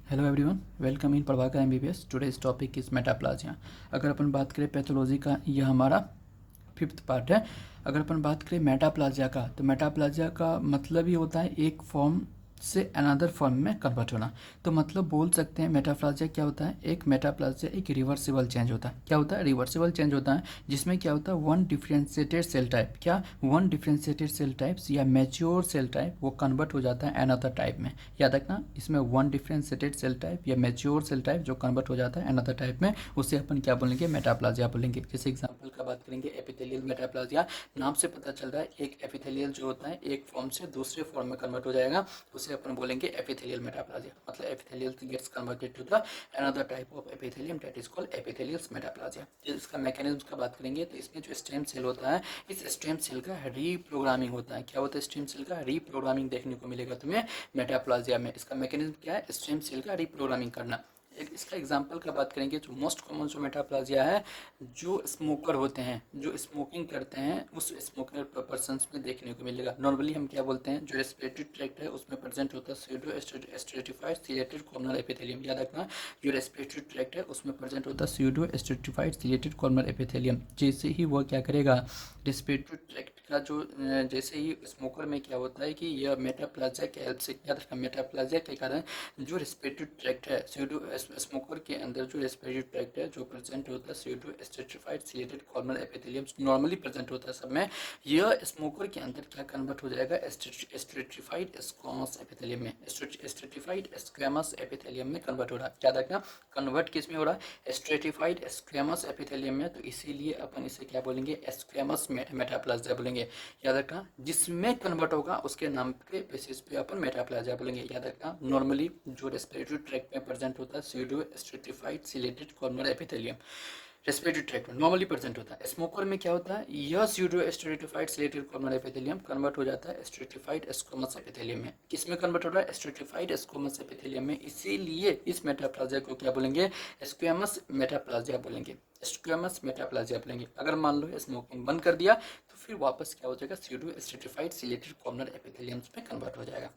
Hello everyone, welcome in Prabhakar MBBS. Today's topic is metaplasia. अगर अपन बात करें पैथोलॉजी का, यह हमारा फिफ्थ पार्ट है। अगर अपन बात करें मेटाप्लाजिया का, तो मेटाप्लाजिया का मतलब ही होता है एक फॉर्म से अनदर फॉर्म में कन्वर्ट होना। तो मतलब बोल सकते हैं मेटाप्लाजिया क्या होता है, एक मेटाप्लाजिया एक रिवर्सिबल चेंज होता है। क्या होता है? रिवर्सिबल चेंज होता है, जिसमें क्या होता है वन डिफ्रेंशिएटेड सेल टाइप, क्या वन डिफ्रेंशिएटेड सेल टाइप्स या मैच्योर सेल टाइप वो कन्वर्ट हो जाता है अनदर टाइप में। याद रखना, इसमें वन डिफ्रेंशिएटेड सेल टाइप या मैच्योर सेल टाइप जो कन्वर्ट हो जाता है अनदर टाइप में, उसे अपन क्या बोलेंगे? मेटाप्लाजिया बोलेंगे। जैसे एग्जांपल का बात करेंगे, एपिथेलियल मेटाप्लाजिया। नाम से पता चल रहा है एक एपिथेलियल जो होता है एक फॉर्म से दूसरे फॉर्म में कन्वर्ट हो जाएगा, उसे अपन बोलेंगे एपिथेलियल मेटाप्लाजिया। मतलब epithelial gets converted to the another type of epithelium, that is called epithelial metaplasia. इसका मैकेनिज्म का बात करेंगे तो इसमें जो स्टेम सेल होता है, इस स्टेम सेल का रीप्रोग्रामिंग होता है। क्या होता है? स्टेम सेल का रीप्रोग्रामिंग देखने को मिलेगा तुम्हें मेटाप्लाजिया में। इसका मैकेनिज्म क्या है? स्टेम सेल का रीप्रोग्रामिंग करना। एक इसका एग्जांपल का बात करेंगे, जो मोस्ट कॉमन जो मेटाप्लाजिया है, जो स्मोकर होते हैं, जो स्मोकिंग करते हैं, उस स्मोकर पर्सन्स में देखने को मिलेगा। नॉर्मली हम क्या बोलते हैं, जो रेस्पिरेटरी ट्रैक्ट है उसमें प्रेजेंट होता है pseudo stratified chelated corner epithelium. याद रखना, जो रेस्पिरेटरी ट्रैक्ट है उसमें प्रेजेंट होता है pseudo stratified chelated corner epithelium. जैसे ही वो क्या करेगा, रेस्पिरेटरी ट्रैक्ट का जो जैसे ही स्मोकर में क्या होता है कि यह मेटाप्लाजिया के हेल्प से, याद रखना, मेटाप्लाजिया के कारण जो रेस्पिरेटरी ट्रैक्ट है, स्यूडो स्मोकर के अंदर जो रेस्पिरेटरी ट्रैक्ट है जो प्रेजेंट होता है pseudo stratified chelated corner epithelium, normally present होता है सब में। यह स्मोकर के अंदर क्या कन्वर्ट हो जाएगा? स्ट्रेटिफाइड स्क्वामस एपिथेलियम में, स्ट्रेटिफाइड स्क्वामस एपिथेलियम में कन्वर्ट हो रहा है। याद रखना, कन्वर्ट किस में हो रहा है? स्ट्रेटिफाइड स्क्वामस एपिथेलियम में। तो इसीलिए अपन इसे क्या बोलेंगे? स्क्वामस मेटाप्लाजिया बोलेंगे। याद रखना, जिसमें कन्वर्ट होगा उसके नाम के बेसिस पे अपन मेटाप्लाजिया बोलेंगे। याद रखना, नॉर्मली जो रेस्पिरेटरी ट्रैक्ट में प्रेजेंट होता है pseudo stratified chelated corner epithelium, respiratory tract में नॉर्मली प्रेजेंट होता है। स्मोकर में क्या होता है, यह pseudo stratified chelated corner epithelium convert हो जाता है स्ट्रेटिफाइड स्क्वामस एपिथेलियम में। किसमें कन्वर्ट हो रहा है? स्ट्रेटिफाइड स्क्वामस एपिथेलियम में। इसीलिए इस मेटाप्लाजिया को क्या बोलेंगे? स्क्वामस मेटाप्लाजिया बोलेंगे, स्क्वामस मेटाप्लाजिया बोलेंगे। अगर मान लो स्मोकिंग बंद कर दिया तो फिर वापस क्या हो जाएगा? स्यूडो स्ट्रेटिफाइड सिलेटेड कॉर्नर एपिथेलियम्स में कन्वर्ट हो जाएगा।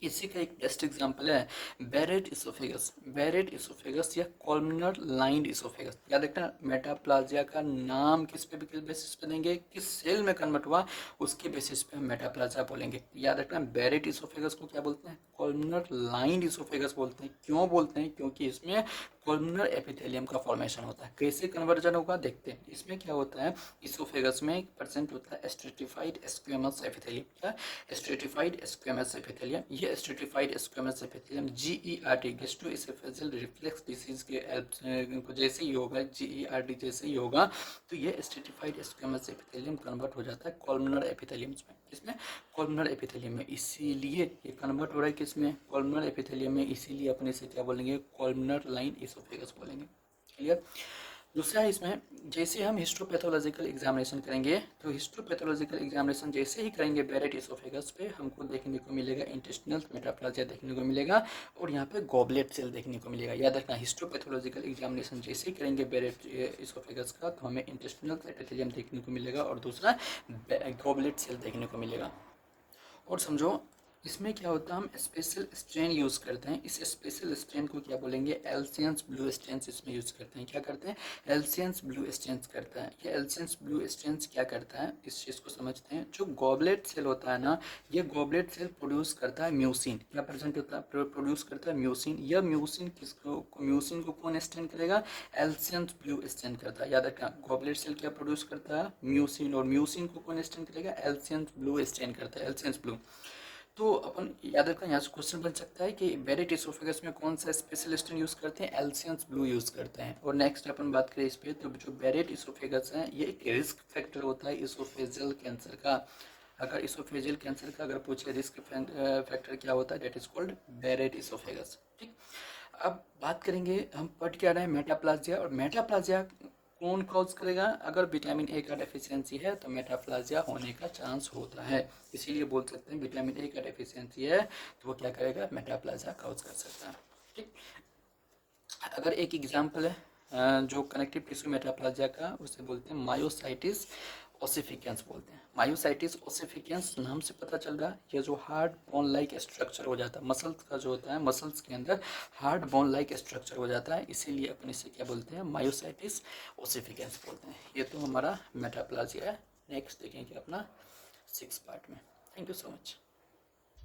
इसी का एक बेस्ट एग्जांपल है बैरेट इसोफेगस। बैरेट इसोफेगस या कॉलमनर लाइंड इसोफेगस। याद रखना, मेटाप्लाजिया का नाम किस बेसिस पे देंगे? किस सेल में कन्वर्ट हुआ उसके बेसिस पे हम मेटाप्लाजिया बोलेंगे। याद रखना, बैरेट इसोफेगस को क्या बोलते हैं? कॉलमनर लाइंड इसोफेगस बोलते हैं। क्यों बोलते हैं? क्योंकि इसमें कॉलमनर एपिथेलियम का फॉर्मेशन होता है। कैसे कन्वर्जन होगा देखते हैं। इसमें क्या होता है, इसोफेगस में प्रेजेंट होता है स्ट्रेटिफाइड स्क्वेमस एपिथेलियम। क्या? Stratified squamous epithelium. ये stratified squamous epithelium GERD, gastroesophageal reflux disease के हेल्प जैसे ही होगा, जीईआरडी जैसे ही होगा, तो ये स्ट्रेटिफाइड स्क्वेमस एपिथेलियम कन्वर्ट हो जाता है कॉलमनर एपिथेलियम में। इसमें कॉलमनर एपिथेलियम में, इसीलिए ये कन्वर्ट हो रहा है किसमें? कॉलमनर एपिथेलियम में। इसीलिए अपन इसे क्या बोलेंगे? कॉलमनर लाइन इसोफेगस बोलेंगे। क्लियर? दूसरा इसमें, जैसे हम हिस्टोपैथोलॉजिकल एग्जामिनेशन करेंगे, तो हिस्टोपैथोलॉजिकल एग्जामिनेशन जैसे ही करेंगे बैरेट इसोफेगस पे, हमको देखने को मिलेगा इंटेस्टिनल मेटाप्लाजिया देखने को मिलेगा, और यहाँ पे गॉबलेट सेल देखने को मिलेगा। याद रखना, हिस्टोपैथोलॉजिकल एग्जामिनेशन जैसे ही करेंगे बैरेट इसोफेगस का, तो हमें इंटेस्टिनल एपिथेलियम देखने को मिलेगा और दूसरा गॉबलेट सेल देखने को मिलेगा। और समझो, इसमें क्या होता है, हम स्पेशल स्ट्रेन यूज़ करते हैं। इस स्पेशल स्ट्रेन को क्या बोलेंगे? एल्सियंस ब्लू स्ट्रेंस इसमें यूज़ करते हैं। क्या करते हैं? एल्सियंस ब्लू स्ट्रेंस करता है। ये एल्सियंस ब्लू स्ट्रेंस क्या करता है, इस चीज़ को समझते हैं। जो गॉबलेट सेल होता है ना, ये गॉबलेट सेल प्रोड्यूस करता है म्यूसिन। क्या प्रेजेंट होता है? प्रोड्यूस करता है म्यूसिन। यह म्यूसिन किसको, म्यूसिन को कौन स्ट्रेन करेगा? एल्सियंस ब्लू स्ट्रेन करता है। याद रखना, गॉबलेट सेल क्या प्रोड्यूस करता है? म्यूसिन, और म्यूसिन को कौन स्ट्रेन करेगा? एल्सियंस ब्लू स्ट्रेन करता है, एल्सियंस ब्लू। तो अपन याद रखना, यहाँ से क्वेश्चन बन सकता है कि बैरेट इसोफेगस में कौन सा स्पेशल स्टेन यूज़ करते हैं? एल्सियंस ब्लू यूज़ करते हैं। और नेक्स्ट अपन बात करें इस पे, तो जो बैरेट इसोफेगस है, ये एक रिस्क फैक्टर होता है इसोफेजियल कैंसर का। अगर इसोफेजियल कैंसर का अगर पूछे रिस्क फैक्टर क्या होता है, that is called Barrett oesophagus. ठीक, अब बात करेंगे, हम पढ़ क्या रहे हैं? मेटाप्लाजिया। और मेटाप्लाजिया कौन कॉज करेगा? अगर विटामिन ए का डेफिशिएंसी है तो मेटाप्लाजिया होने का चांस होता है। इसीलिए बोल सकते हैं विटामिन ए का डेफिशिएंसी है तो वो क्या करेगा? मेटाप्लाजिया कॉज कर सकता है। ठीक, अगर एक एग्जांपल है जो कनेक्टिव टिश्यू मेटाप्लाजिया का, उसे बोलते हैं मायोसाइटिस ओसिफिकेंस बोलते हैं। मायोसाइटिस ओसिफिकेंस नाम से पता चल रहा है ये जो हार्ड बोन लाइक स्ट्रक्चर हो जाता है, मसल्स का जो होता है, मसल्स के अंदर हार्ड बोन लाइक स्ट्रक्चर हो जाता है, इसीलिए अपन इसे क्या बोलते हैं, मायोसाइटिस ओसिफिकेंस बोलते हैं। ये तो हमारा मेटाप्लाजिया है। नेक्स्ट देखेंगे अपना 6 पार्ट में। Thank you so much.